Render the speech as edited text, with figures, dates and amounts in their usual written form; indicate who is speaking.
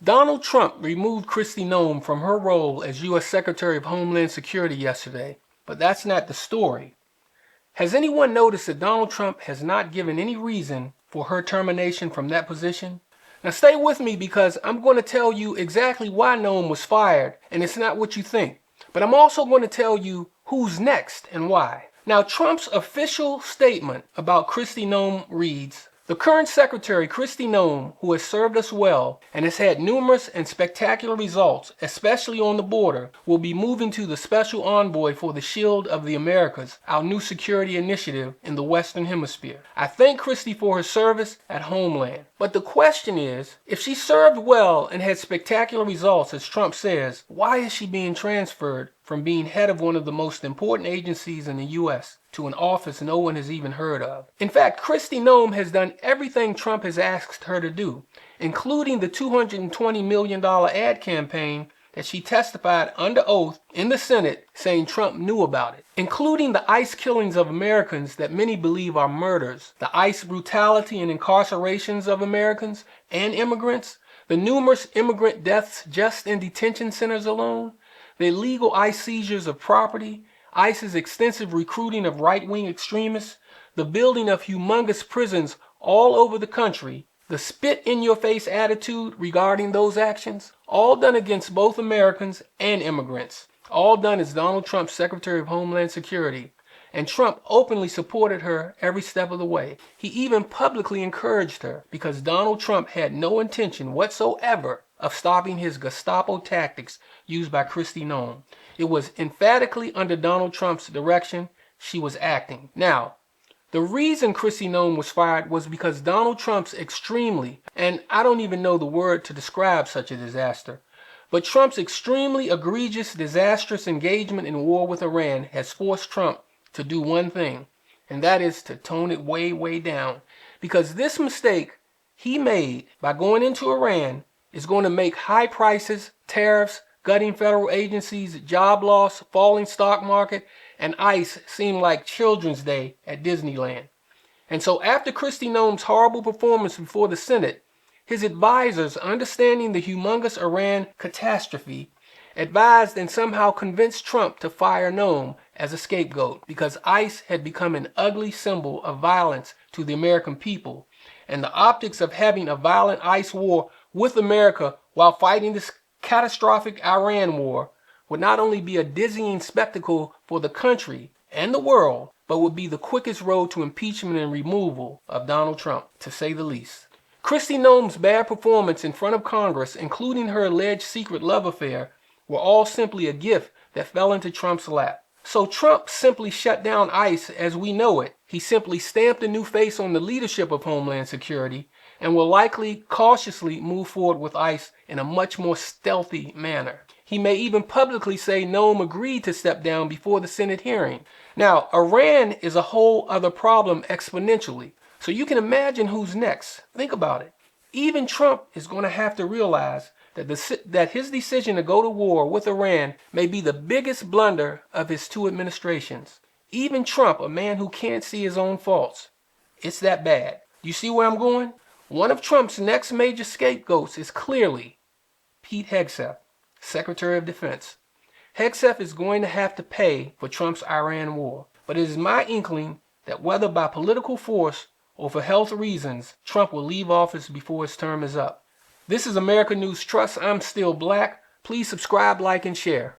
Speaker 1: Donald Trump removed Kristi Noem from her role as U.S. Secretary of Homeland Security yesterday, but that's not the story. Has anyone noticed that Donald Trump has not given any reason for her termination from that position? Now stay with me because I'm going to tell you exactly why Noem was fired, and it's not what you think. But I'm also going to tell you who's next and why. Now Trump's official statement about Kristi Noem reads, "The current secretary, Kristi Noem, who has served us well and has had numerous and spectacular results, especially on the border, will be moving to the Special Envoy for the Shield of the Americas, our new security initiative in the Western Hemisphere. I thank Kristi for her service at Homeland." But the question is, if she served well and had spectacular results, as Trump says, why is she being transferred from being head of one of the most important agencies in the U.S. to an office no one has even heard of? In fact, Kristi Noem has done everything Trump has asked her to do, including the $220 million ad campaign that she testified under oath in the Senate saying Trump knew about it, including the ICE killings of Americans that many believe are murders, the ICE brutality and incarcerations of Americans and immigrants, the numerous immigrant deaths just in detention centers alone, the illegal ICE seizures of property, ICE's extensive recruiting of right-wing extremists, the building of humongous prisons all over the country, the spit-in-your-face attitude regarding those actions, all done against both Americans and immigrants, all done as Donald Trump's Secretary of Homeland Security. And Trump openly supported her every step of the way. He even publicly encouraged her because Donald Trump had no intention whatsoever of stopping his Gestapo tactics used by Kristi Noem. It was emphatically under Donald Trump's direction she was acting. Now, the reason Kristi Noem was fired was because Donald Trump's extremely, and I don't even know the word to describe such a disaster, but Trump's extremely egregious, disastrous engagement in war with Iran has forced Trump to do one thing, and that is to tone it way, way down. Because this mistake he made by going into Iran is going to make high prices, tariffs, gutting federal agencies, job loss, falling stock market, and ICE seem like Children's Day at Disneyland. And so after Kristi Noem's horrible performance before the Senate, his advisors, understanding the humongous Iran catastrophe, advised and somehow convinced Trump to fire Noem as a scapegoat because ICE had become an ugly symbol of violence to the American people. And the optics of having a violent ICE war with America while fighting this catastrophic Iran war would not only be a dizzying spectacle for the country and the world, but would be the quickest road to impeachment and removal of Donald Trump, to say the least. Kristi Noem's bad performance in front of Congress, including her alleged secret love affair, were all simply a gift that fell into Trump's lap. So Trump simply shut down ICE as we know it. He simply stamped a new face on the leadership of Homeland Security and will likely cautiously move forward with ICE in a much more stealthy manner. He may even publicly say Noem agreed to step down before the Senate hearing. Now, Iran is a whole other problem exponentially. So you can imagine who's next. Think about it. Even Trump is going to have to realize that his decision to go to war with Iran may be the biggest blunder of his two administrations. Even Trump, a man who can't see his own faults. It's that bad. You see where I'm going? One of Trump's next major scapegoats is clearly Pete Hegseth, Secretary of Defense. Hegseth is going to have to pay for Trump's Iran war. But it is my inkling that whether by political force or for health reasons, Trump will leave office before his term is up. This is American News Trust. I'm still black. Please subscribe, like, and share.